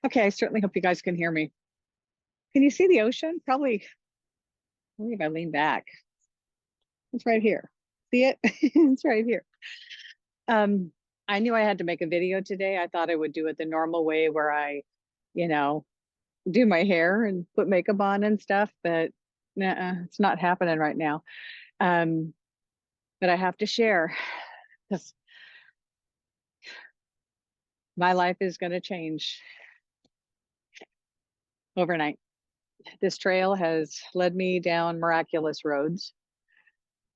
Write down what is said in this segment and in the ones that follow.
Okay, I certainly hope you guys can hear me. Can you see the ocean? Probably, maybe if I lean back. It's right here. See it? It's right here. Um, I knew I had to make a video today. I thought I would do it the normal way where I, you know, do my hair and put makeup on and stuff, but it's not happening right now. Um, but I have to share because my life is going to change overnight. This trail has led me down miraculous roads.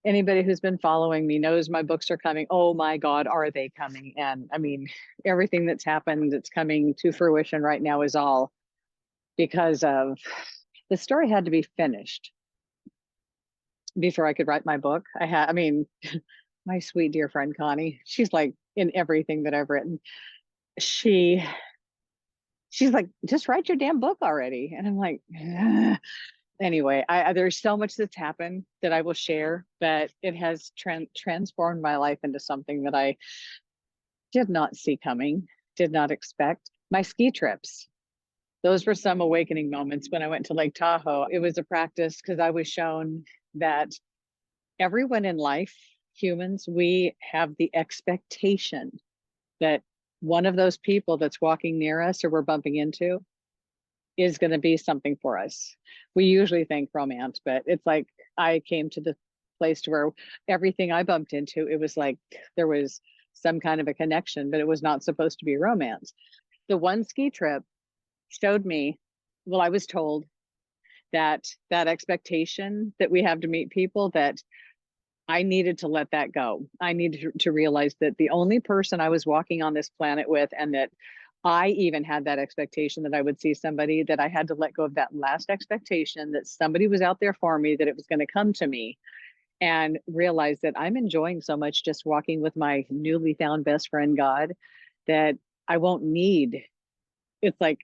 Anybody who's been following me knows my books are coming. Oh my God, are they coming? And I mean, everything that's happened that's coming to fruition right now is all because of the story had to be finished before I could write my book. I mean, my sweet dear friend Connie, she's like in everything that I've written. She, she's like, just write your damn book already. And I'm like, ugh. Anyway, there's so much that's happened that I will share, but it has transformed my life into something that I did not see coming, did not expect. My ski trips, those were some awakening moments when I went to Lake Tahoe. It was a practice because I was shown that everyone in life, humans, we have the expectation that one of those people that's walking near us or we're bumping into is going to be something for us. We usually think romance, but it's like I came to the place to where everything I bumped into, it was like there was some kind of a connection, but it was not supposed to be romance. The one ski trip showed me, well, I was told that that expectation that we have to meet people, that I needed to let that go. I needed to realize that the only person I was walking on this planet with, and that I even had that expectation that I would see somebody, that I had to let go of that last expectation that somebody was out there for me, that it was going to come to me, and realize that I'm enjoying so much just walking with my newly found best friend, God, that I won't need. It's like,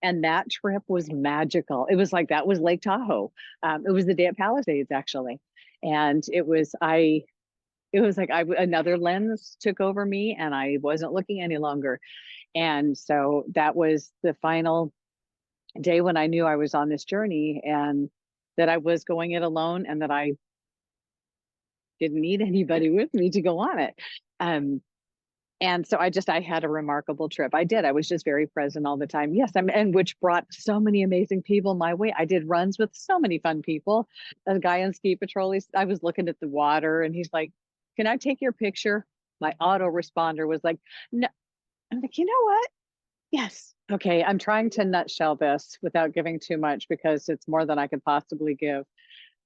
and that trip was magical. It was like that was Lake Tahoe. It was the day at Palisades, actually. And it was like another lens took over me and I wasn't looking any longer. And so that was the final day when I knew I was on this journey and that I was going it alone and that I didn't need anybody with me to go on it. Um, and so I had a remarkable trip. I did. I was just very present all the time. Yes, and which brought so many amazing people my way. I did runs with so many fun people. A guy on ski patrol, I was looking at the water and he's like, "Can I take your picture?" My autoresponder was like, "No." I'm like, "You know what? Yes. Okay, I'm trying to nutshell this without giving too much because it's more than I could possibly give."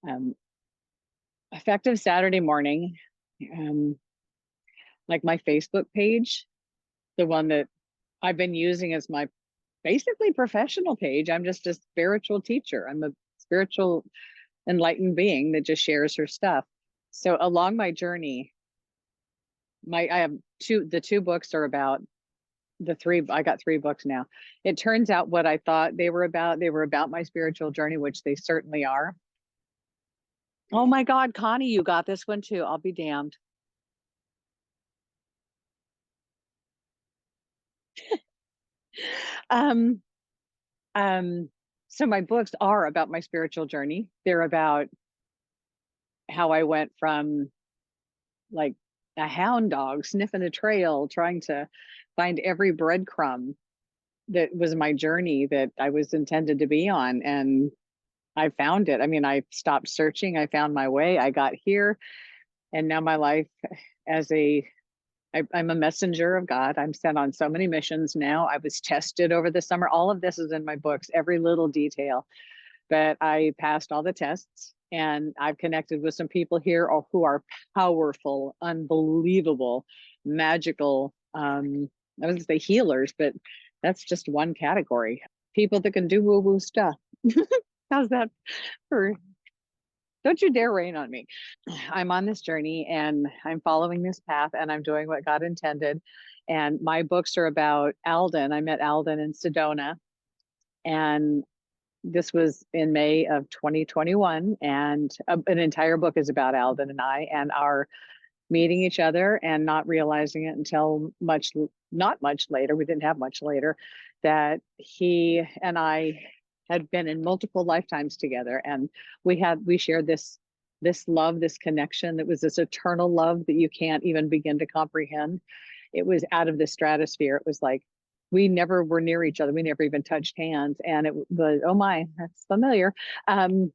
Um, Effective Saturday morning, um, like my Facebook page, the one that I've been using as my basically professional page. I'm just a spiritual teacher. I'm a spiritual enlightened being that just shares her stuff. So along my journey, I have the two books are about the three. I got three books now. It turns out what I thought they were about my spiritual journey, which they certainly are. Oh my God, Connie, you got this one too. I'll be damned. Um, um, so my books are about my spiritual journey. They're about how I went from like a hound dog sniffing a trail, trying to find every breadcrumb that was my journey that I was intended to be on. And I found it. I mean, I stopped searching. I found my way. I got here. And now my life as I'm a messenger of God. I'm sent on so many missions now. I was tested over the summer. All of this is in my books, every little detail. But I passed all the tests and I've connected with some people here who are powerful, unbelievable, magical. I was gonna say healers, but that's just one category. People that can do woo woo stuff. How's that for? Don't you dare rain on me. I'm on this journey and I'm following this path and I'm doing what God intended. And my books are about Alden. I met Alden in Sedona, and this was in May of 2021. And an entire book is about Alden and I and our meeting each other and not realizing it until not much later. We didn't have much later, that he and I had been in multiple lifetimes together, and we shared this love, this connection that was this eternal love that you can't even begin to comprehend. It was out of the stratosphere. It was like we never were near each other. We never even touched hands. And it was, oh my, that's familiar. Um,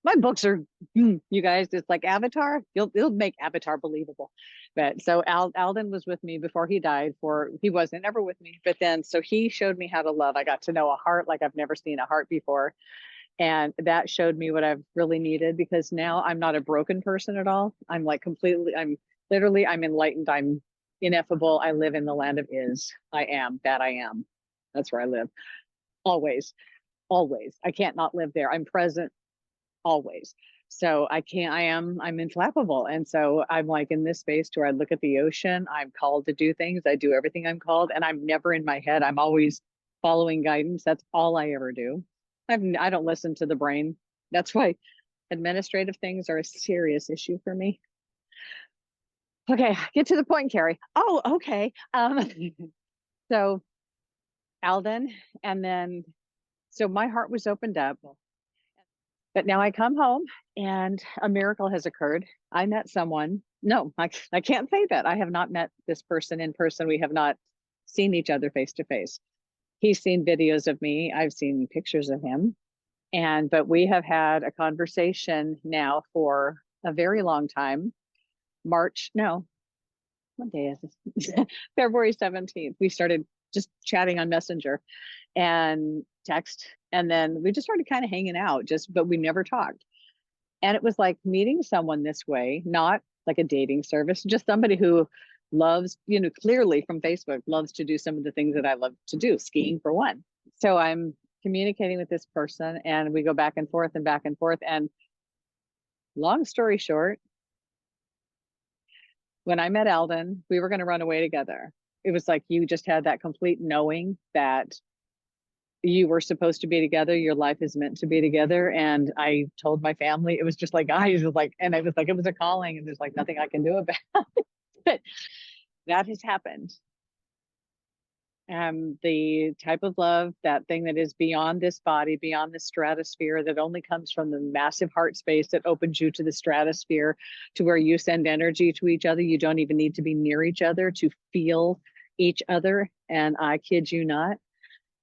my books are, you guys, it's like Avatar. You'll make Avatar believable. But so Alden was with me before he died. He wasn't ever with me, but then so he showed me how to love. I got to know a heart like I've never seen a heart before, and that showed me what I've really needed, because now I'm not a broken person at all. I'm like completely, I'm literally, I'm enlightened. I'm ineffable. I live in the land of is. I am that I am. That's where I live. Always, always. I can't not live there. I'm present always. So I can't, I'm inflappable. And so I'm like in this space where I look at the ocean, I'm called to do things. I do everything I'm called, and I'm never in my head. I'm always following guidance. That's all I ever do. I don't listen to the brain. That's why administrative things are a serious issue for me. Okay, get to the point, Cari. Oh, okay. So Alden, and then so my heart was opened up. But now I come home and a miracle has occurred. I met someone. No, I can't say that. I have not met this person in person. We have not seen each other face to face. He's seen videos of me. I've seen pictures of him. But we have had a conversation now for a very long time. No, what day is this? February 17th. We started just chatting on Messenger and text. And then we just started kind of hanging out, but we never talked. And it was like meeting someone this way, not like a dating service, just somebody who loves, clearly from Facebook, loves to do some of the things that I love to do, skiing for one. So I'm communicating with this person, and we go back and forth and back and forth. And long story short, when I met Alden, we were going to run away together. It was like you just had that complete knowing that you were supposed to be together. Your life is meant to be together. And I told my family, it was just like, guys, and I was like, it was a calling, and there's like nothing I can do about it. But that has happened. The type of love, that thing that is beyond this body, beyond the stratosphere, that only comes from the massive heart space that opens you to the stratosphere, to where you send energy to each other. You don't even need to be near each other to feel each other. And I kid you not.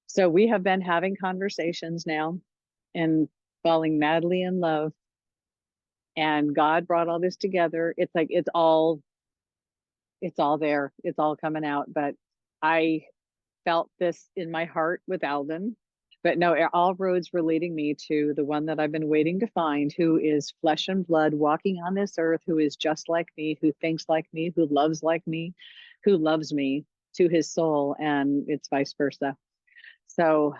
So we have been having conversations now and falling madly in love. And God brought all this together. It's like it's all there. It's all coming out. But I felt this in my heart with Alden. But no, all roads were leading me to the one that I've been waiting to find, who is flesh and blood walking on this earth, who is just like me, who thinks like me, who loves like me, who loves me to his soul, and it's vice versa. So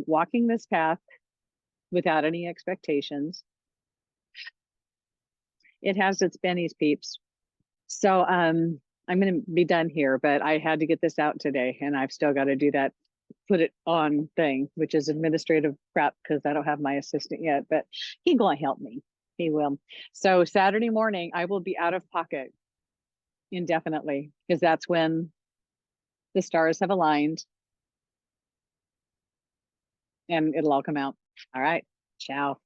walking this path without any expectations, it has its bennies, peeps. So I'm going to be done here, but I had to get this out today, and I've still got to do that, put it on thing, which is administrative crap, because I don't have my assistant yet, but he's going to help me. He will. So Saturday morning, I will be out of pocket indefinitely, because that's when the stars have aligned and it'll all come out. All right. Ciao.